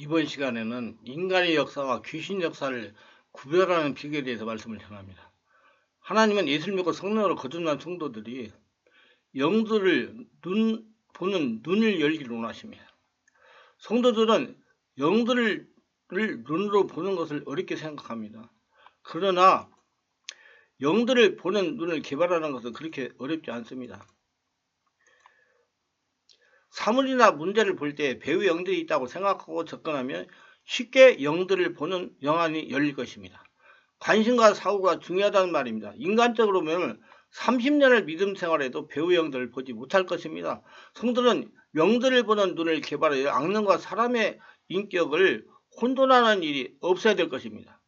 이번 시간에는 인간의 역사와 귀신 역사를 구별하는 비결에 대해서 말씀을 전합니다. 하나님은 예수를 믿고 성령으로 거듭난 성도들이 영들을 보는 눈을 열기를 원하십니다. 성도들은 영들을 눈으로 보는 것을 어렵게 생각합니다. 그러나 영들을 보는 눈을 개발하는 것은 그렇게 어렵지 않습니다. 사물이나 문제를 볼 때 배우 영들이 있다고 생각하고 접근하면 쉽게 영들을 보는 영안이 열릴 것입니다. 관심과 사고가 중요하다는 말입니다. 인간적으로 보면 30년을 믿음 생활해도 배우 영들을 보지 못할 것입니다. 성도는 영들을 보는 눈을 개발하여 악령과 사람의 인격을 혼돈하는 일이 없어야 될 것입니다.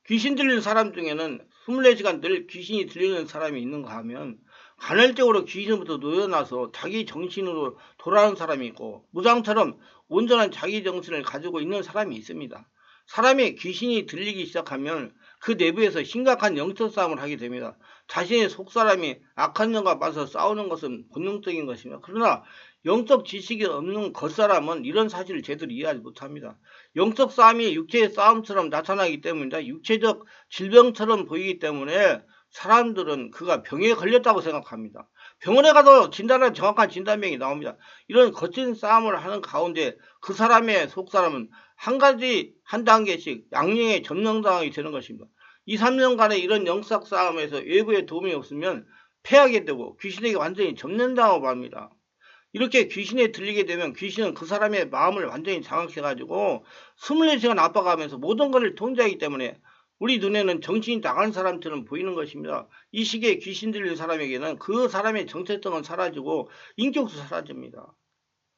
귀신 들리는 사람 중에는 24시간 늘 귀신이 들리는 사람이 있는가 하면 간헐적으로 귀신부터 놓여나서 자기 정신으로 돌아오는 사람이 있고 무당처럼 온전한 자기 정신을 가지고 있는 사람이 있습니다. 사람의 귀신이 들리기 시작하면 그 내부에서 심각한 영적 싸움을 하게 됩니다. 자신의 속사람이 악한 영과 맞서 싸우는 것은 본능적인 것입니다. 그러나 영적 지식이 없는 겉사람은 이런 사실을 제대로 이해하지 못합니다. 영적 싸움이 육체의 싸움처럼 나타나기 때문이다. 육체적 질병처럼 보이기 때문에 사람들은 그가 병에 걸렸다고 생각합니다. 병원에 가도 진단은 정확한 진단명이 나옵니다. 이런 거친 싸움을 하는 가운데 그 사람의 속사람은 한 단계씩 양령에 점령당하게 되는 것입니다. 2, 3년간의 이런 영적 싸움에서 외부의 도움이 없으면 패하게 되고 귀신에게 완전히 점령당하고 맙니다. 이렇게 귀신에 들리게 되면 귀신은 그 사람의 마음을 완전히 장악해가지고 24시간 압박하면서 모든 것을 통제하기 때문에 우리 눈에는 정신이 나간 사람처럼 보이는 것입니다. 이 시기에 귀신 들린 사람에게는 그 사람의 정체성은 사라지고 인격도 사라집니다.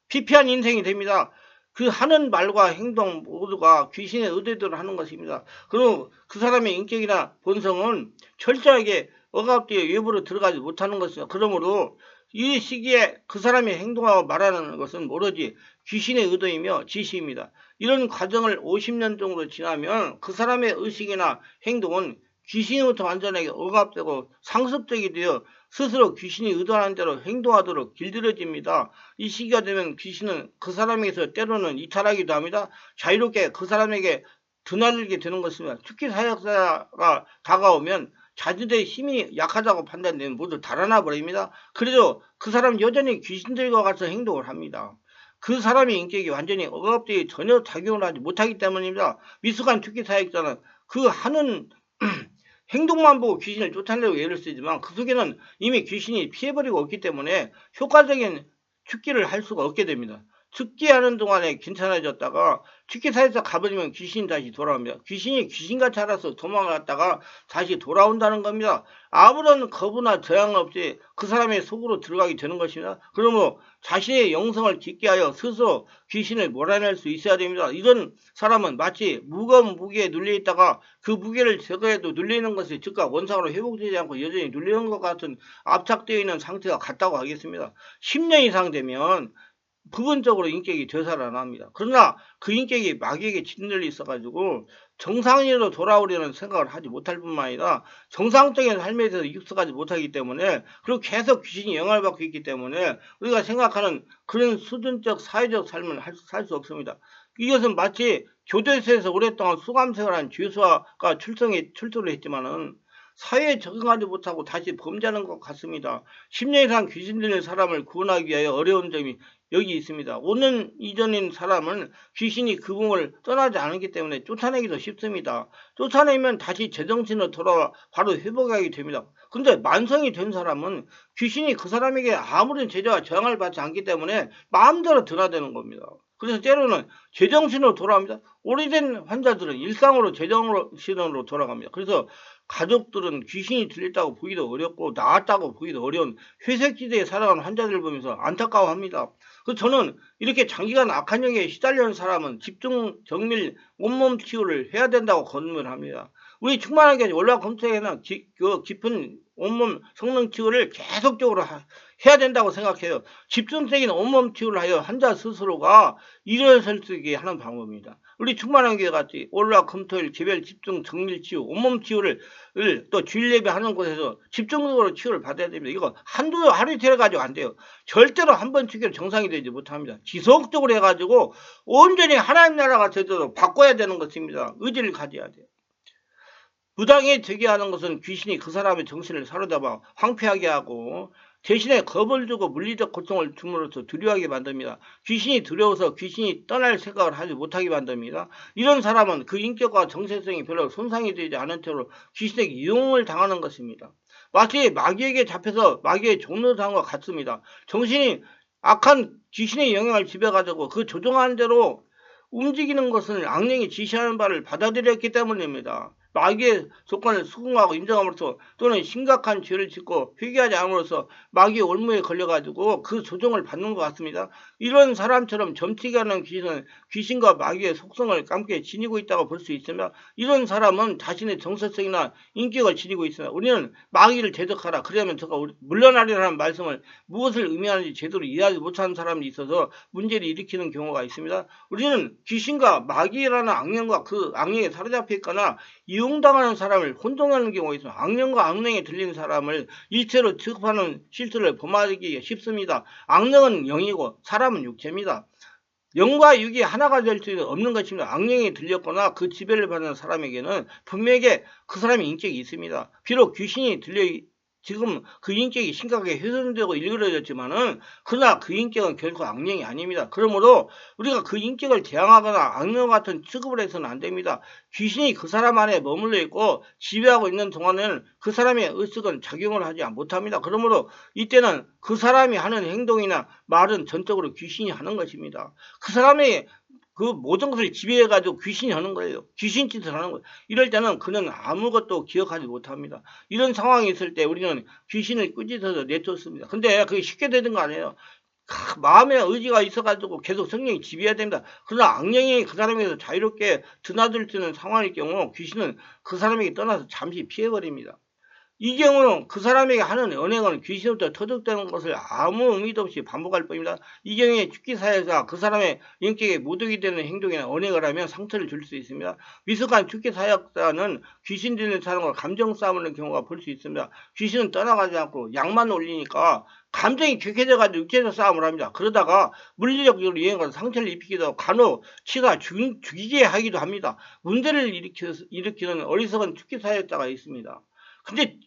피폐한 인생이 됩니다. 그 하는 말과 행동 모두가 귀신의 의대대로 하는 것입니다. 그리고 그 사람의 인격이나 본성은 철저하게 억압되어 외부로 들어가지 못하는 것입니다. 그러므로 이 시기에 그 사람이 행동하고 말하는 것은 오로지 귀신의 의도이며 지시입니다. 이런 과정을 50년 정도 지나면 그 사람의 의식이나 행동은 귀신으로부터 완전하게 억압되고 상습적이 되어 스스로 귀신이 의도하는 대로 행동하도록 길들여집니다. 이 시기가 되면 귀신은 그 사람에게서 때로는 이탈하기도 합니다. 자유롭게 그 사람에게 드나들게 되는 것입니다. 특히 사역자가 다가오면 자기들의 힘이 약하다고 판단되면 모두 달아나 버립니다. 그래도 그 사람은 여전히 귀신들과 같은 행동을 합니다. 그 사람의 인격이 완전히 억압되어 전혀 작용을 하지 못하기 때문입니다. 미숙한 특기 사역자는 그 하는 행동만 보고 귀신을 쫓아내려고 애를 쓰지만 그 속에는 이미 귀신이 피해버리고 없기 때문에 효과적인 축기를 할 수가 없게 됩니다. 축기하는 동안에 괜찮아졌다가 축기사에서 가버리면 귀신이 다시 돌아옵니다. 귀신이 귀신같이 알아서 도망갔다가 다시 돌아온다는 겁니다. 아무런 거부나 저항 없이 그 사람의 속으로 들어가게 되는 것입니다. 그러므로 자신의 영성을 깊게 하여 스스로 귀신을 몰아낼 수 있어야 됩니다. 이런 사람은 마치 무거운 무게에 눌려있다가 그 무게를 제거해도 눌리는 것이 즉각 원상으로 회복되지 않고 여전히 눌리는 것 같은 압착되어 있는 상태가 같다고 하겠습니다. 10년 이상 되면 부분적으로 인격이 되살아납니다. 그러나 그 인격이 마귀에게 짓눌려 있어가지고 정상인으로 돌아오려는 생각을 하지 못할 뿐만 아니라 정상적인 삶에 대해서 익숙하지 못하기 때문에 그리고 계속 귀신이 영향을 받고 있기 때문에 우리가 생각하는 그런 수준적 사회적 삶을 살 수 없습니다. 이것은 마치 교도소에서 오랫동안 수감생활한 죄수가 출소를 했지만은 사회에 적응하지 못하고 다시 범죄하는 것 같습니다. 10년 이상 귀신 들린 사람을 구원하기 위하여 어려운 점이 여기 있습니다. 5년 이전인 사람은 귀신이 그 몸을 떠나지 않기 때문에 쫓아내기도 쉽습니다. 쫓아내면 다시 제정신으로 돌아와 바로 회복하게 됩니다. 근데 만성이 된 사람은 귀신이 그 사람에게 아무런 제재와 저항을 받지 않기 때문에 마음대로 드나드는 겁니다. 그래서 때로는 제정신으로 돌아옵니다. 오래된 환자들은 일상으로 제정신으로 돌아갑니다. 그래서 가족들은 귀신이 들렸다고 보기도 어렵고 나았다고 보기도 어려운 회색지대에 살아가는 환자들을 보면서 안타까워합니다. 그래서 저는 이렇게 장기간 악한 영에 시달리는 사람은 집중 정밀 온몸 치유를 해야 된다고 권유를 합니다. 우리 충만하게 월화검토에는 깊은 온몸 성능 치유를 계속적으로 해야 된다고 생각해요. 집중적인 온몸 치유를 하여 환자 스스로가 일어설 수 있게 하는 방법입니다. 우리 충만하게 같이 월화금토일 개별 집중 정밀 치유, 온몸 치유를 또 주일 예배하는 곳에서 집중적으로 치유를 받아야 됩니다. 이거 하루 이틀 해가지고 안 돼요. 절대로 한 번 치유로 정상이 되지 못합니다. 지속적으로 해가지고 온전히 하나님 나라가 되도록 바꿔야 되는 것입니다. 의지를 가져야 돼요. 무당이 되게 하는 것은 귀신이 그 사람의 정신을 사로잡아 황폐하게 하고 대신에 겁을 주고 물리적 고통을 줌으로써 두려워하게 만듭니다. 귀신이 두려워서 귀신이 떠날 생각을 하지 못하게 만듭니다. 이런 사람은 그 인격과 정체성이 별로 손상이 되지 않은 채로 귀신에게 이용을 당하는 것입니다. 마치 마귀에게 잡혀서 마귀의 종로당과 같습니다. 정신이 악한 귀신의 영향을 지배가지고 그 조종하는 대로 움직이는 것은 악령이 지시하는 바를 받아들였기 때문입니다. 마귀의 조건을 수긍하고 인정함으로써 또는 심각한 죄를 짓고 회개하지 않음으로써 마귀의 올무에 걸려가지고 그 조종을 받는 것 같습니다. 이런 사람처럼 점치게 하는 귀신은 귀신과 마귀의 속성을 함께 지니고 있다고 볼 수 있으며 이런 사람은 자신의 정체성이나 인격을 지니고 있습니다. 우리는 마귀를 대적하라. 그러면 저가 물러나리라는 말씀을 무엇을 의미하는지 제대로 이해하지 못하는 사람이 있어서 문제를 일으키는 경우가 있습니다. 우리는 귀신과 마귀라는 악령과 그 악령에 사로잡혀 있거나 이용당하는 사람을 혼동하는 경우가 있습니다. 악령과 악령에 들리는 사람을 일체로 취급하는 실수를 범하기 쉽습니다. 악령은 영이고 사람은 육체입니다. 영과 육이 하나가 될 수 없는 것입니다. 악령이 들렸거나 그 지배를 받는 사람에게는 분명히 그 사람의 인격이 있습니다. 비록 귀신이 지금 그 인격이 심각하게 훼손되고 일그러졌지만은 그러나 그 인격은 결코 악령이 아닙니다. 그러므로 우리가 그 인격을 대항하거나 악령 같은 취급을 해서는 안 됩니다. 귀신이 그 사람 안에 머물러 있고 지배하고 있는 동안에는 그 사람의 의식은 작용을 하지 못합니다. 그러므로 이때는 그 사람이 하는 행동이나 말은 전적으로 귀신이 하는 것입니다. 그 사람의 그 모든 것을 지배해가지고 귀신이 하는 거예요. 귀신 짓을 하는 거예요. 이럴 때는 그는 아무것도 기억하지 못합니다. 이런 상황이 있을 때 우리는 귀신을 꾸짖어서 내쫓습니다. 근데 그게 쉽게 되는 거 아니에요. 마음의 의지가 있어가지고 계속 성령이 지배해야 됩니다. 그러나 악령이 그 사람에게서 자유롭게 드나들 수 있는 상황일 경우 귀신은 그 사람에게 떠나서 잠시 피해버립니다. 이 경우는 그 사람에게 하는 언행은 귀신으로부터 터득되는 것을 아무 의미도 없이 반복할 뿐입니다. 이 경우에 축기사역자가 그 사람의 인격에 모독이 되는 행동이나 언행을 하면 상처를 줄 수 있습니다. 미숙한 축기사역자는 귀신 들리는 사람과 감정 싸움을 하는 경우가 볼 수 있습니다. 귀신은 떠나가지 않고 약만 올리니까 감정이 격해져가지고 육체적 싸움을 합니다. 그러다가 물리적으로 유행해서 상처를 입히기도 하고 간혹 치가 죽이게 하기도 합니다. 문제를 일으키는 어리석은 축기사역자가 있습니다. 근데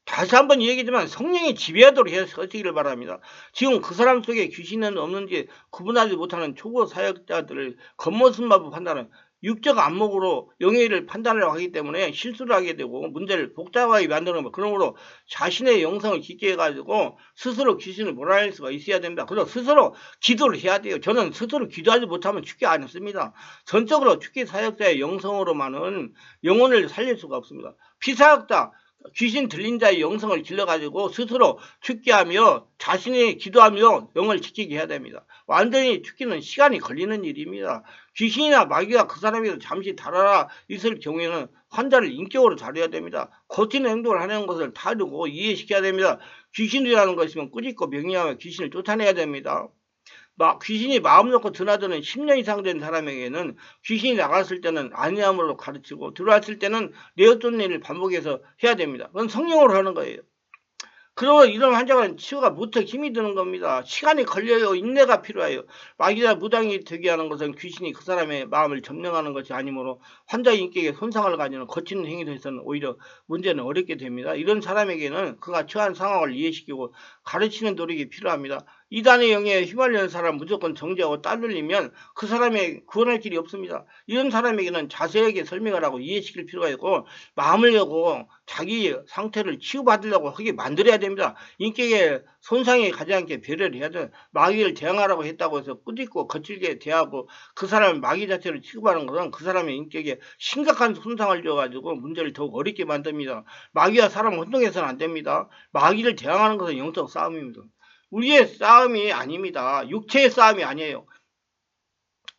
다시 한번 얘기지만 성령이 지배하도록 하시기를 바랍니다. 지금 그 사람 속에 귀신은 없는지 구분하지 못하는 초보 사역자들을 겉모습만 판단하는 육적 안목으로 영예를 판단을 하기 때문에 실수를 하게 되고 문제를 복잡하게 만드는 것. 그러므로 자신의 영성을 깊게 해가지고 스스로 귀신을 몰아낼 수가 있어야 됩니다. 그래서 스스로 기도를 해야 돼요. 저는 스스로 기도하지 못하면 축기 안 했습니다. 전적으로 축기 사역자의 영성으로만은 영혼을 살릴 수가 없습니다. 피사역자 귀신 들린 자의 영성을 길러가지고 스스로 축기하며 자신이 기도하며 영을 지키게 해야 됩니다. 완전히 축기는 시간이 걸리는 일입니다. 귀신이나 마귀가 그 사람에게서 잠시 달아나 있을 경우에는 환자를 인격으로 다뤄야 됩니다. 고치는 행동을 하는 것을 다루고 이해시켜야 됩니다. 귀신이라는 것이면 꾸짖고 명령하며 귀신을 쫓아내야 됩니다. 귀신이 마음 놓고 드나드는 10년 이상 된 사람에게는 귀신이 나갔을 때는 아니함으로 가르치고 들어왔을 때는 내어쫓는 일을 반복해서 해야 됩니다. 그건 성령으로 하는 거예요. 그러면 이런 환자는 치유가 무척 힘이 드는 겁니다. 시간이 걸려요. 인내가 필요해요. 마귀나 무당이 되게 하는 것은 귀신이 그 사람의 마음을 점령하는 것이 아니므로 환자의 인격에 손상을 가지는 거치는 행위에서는 오히려 문제는 어렵게 됩니다. 이런 사람에게는 그가 처한 상황을 이해시키고 가르치는 노력이 필요합니다. 이단의 영에 휘말리는 사람 무조건 정죄하고 따돌리면 그 사람의 구원할 길이 없습니다. 이런 사람에게는 자세하게 설명을 하고 이해시킬 필요가 있고 마음을 열고 자기 상태를 치유받으려고 하게 만들어야 됩니다. 인격에 손상이 가지 않게 배려를 해야 돼요. 마귀를 대항하라고 했다고 해서 꾸짖고 거칠게 대하고 그 사람의 마귀 자체를 취급하는 것은 그 사람의 인격에 심각한 손상을 줘가지고 문제를 더욱 어렵게 만듭니다. 마귀와 사람 혼동해서는 안 됩니다. 마귀를 대항하는 것은 영적 싸움입니다. 우리의 싸움이 아닙니다. 육체의 싸움이 아니에요.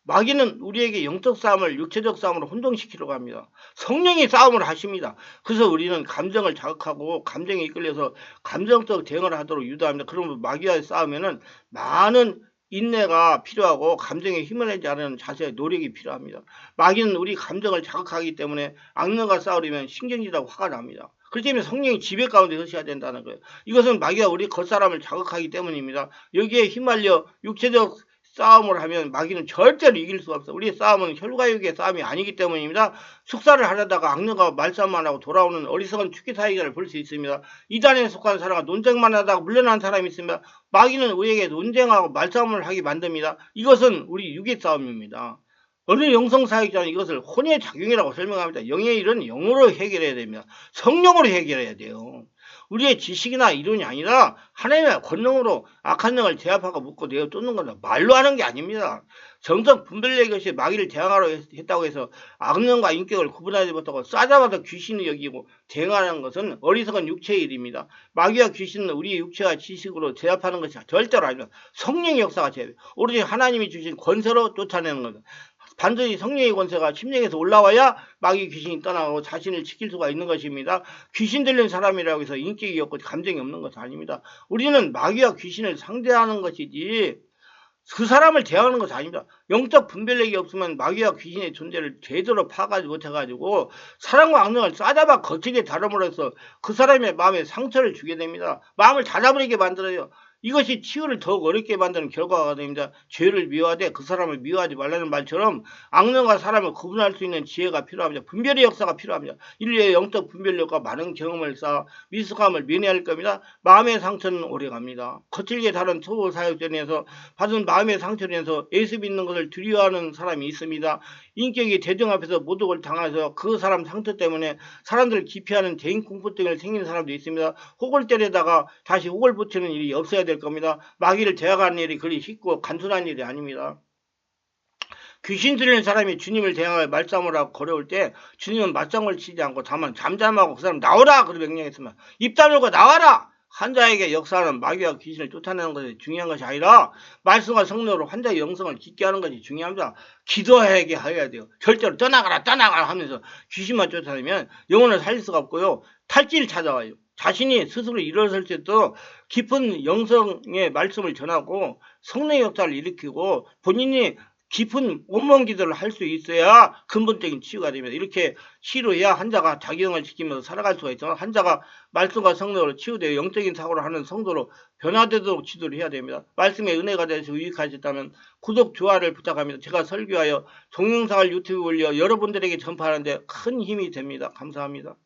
마귀는 우리에게 영적 싸움을 육체적 싸움으로 혼동시키려고 합니다. 성령이 싸움을 하십니다. 그래서 우리는 감정을 자극하고 감정에 이끌려서 감정적 대응을 하도록 유도합니다. 그러면 마귀와 싸우면은 많은 인내가 필요하고 감정에 힘을 내지 않은 자세의 노력이 필요합니다. 마귀는 우리 감정을 자극하기 때문에 악령과 싸우려면 신경질하고 화가 납니다. 그렇기 때문에 성령이 지배 가운데 서셔야 된다는 거예요. 이것은 마귀가 우리 겉사람을 자극하기 때문입니다. 여기에 휘말려 육체적 싸움을 하면 마귀는 절대로 이길 수가 없어. 우리의 싸움은 혈과 육의 싸움이 아니기 때문입니다. 축사를 하려다가 악령과 말싸움만 하고 돌아오는 어리석은 축기 사이가를 볼 수 있습니다. 이단에 속한 사람과 논쟁만 하다가 물러난 사람이 있습니다. 마귀는 우리에게 논쟁하고 말싸움을 하게 만듭니다. 이것은 우리 육의 싸움입니다. 어느 영성사역자는 이것을 혼의 작용이라고 설명합니다. 영의 일은 영으로 해결해야 됩니다. 성령으로 해결해야 돼요. 우리의 지식이나 이론이 아니라 하나님의 권능으로 악한 영을 제압하고 묶고 내어 쫓는 것은 말로 하는 게 아닙니다. 정성 분별력이 것이 마귀를 대항하러 했다고 해서 악령과 인격을 구분하지 못하고 싸잡아서 귀신을 여기고 대항하는 것은 어리석은 육체의 일입니다. 마귀와 귀신은 우리의 육체와 지식으로 제압하는 것이 절대로 아닙니다. 성령의 역사가 제압해요. 오로지 하나님이 주신 권세로 쫓아내는 것은 반드시 성령의 권세가 심령에서 올라와야 마귀 귀신이 떠나고 자신을 지킬 수가 있는 것입니다. 귀신 들린 사람이라고 해서 인격이 없고 감정이 없는 것은 아닙니다. 우리는 마귀와 귀신을 상대하는 것이지 그 사람을 대하는 것이 아닙니다. 영적 분별력이 없으면 마귀와 귀신의 존재를 제대로 파악하지 못해가지고 사랑과 악령을 싸잡아 거칠게 다름으로써 그 사람의 마음에 상처를 주게 됩니다. 마음을 닫아버리게 만들어요. 이것이 치유를 더욱 어렵게 만드는 결과가 됩니다. 죄를 미워하되 그 사람을 미워하지 말라는 말처럼 악령과 사람을 구분할 수 있는 지혜가 필요합니다. 분별의 역사가 필요합니다. 인류의 영적 분별력과 많은 경험을 쌓아 미숙함을 면해할 겁니다. 마음의 상처는 오래갑니다. 거칠게 다른 초보 사역전에서 받은 마음의 생처로 인해서 예수 믿는 것을 두려워하는 사람이 있습니다. 인격이 대중 앞에서 모독을 당해서 그 사람 상처 때문에 사람들을 기피하는 대인공포증이 생기는 사람도 있습니다. 혹을 때리다가 다시 혹을 붙이는 일이 없어야 될 겁니다. 마귀를 대항하는 일이 그리 쉽고 간단한 일이 아닙니다. 귀신 들리는 사람이 주님을 대항하여 말싸움을 하고 거려올 때 주님은 맞장구를 치지 않고 다만 잠잠하고 그 사람 나오라! 그렇게 명령했으면 입 다물고 나와라! 환자에게 역사하는 마귀와 귀신을 쫓아내는 것이 중요한 것이 아니라 말씀과 성령으로 환자의 영성을 깊게 하는 것이 중요합니다. 기도하게 해야 돼요. 절대로 떠나가라 하면서 귀신만 쫓아내면 영혼을 살릴 수가 없고요. 탈지를 찾아와요. 자신이 스스로 일어설 수 있도록 깊은 영성의 말씀을 전하고 성령의 역사를 일으키고 본인이 깊은 원망 기도를 할 수 있어야 근본적인 치유가 됩니다. 이렇게 치료해야 환자가 자기 영을 지키면서 살아갈 수가 있죠. 환자가 말씀과 성령으로 치유되어 영적인 사고를 하는 성도로 변화되도록 지도를 해야 됩니다. 말씀의 은혜가 되셔서 유익하셨다면 구독, 좋아요를 부탁합니다. 제가 설교하여 동영상을 유튜브에 올려 여러분들에게 전파하는데 큰 힘이 됩니다. 감사합니다.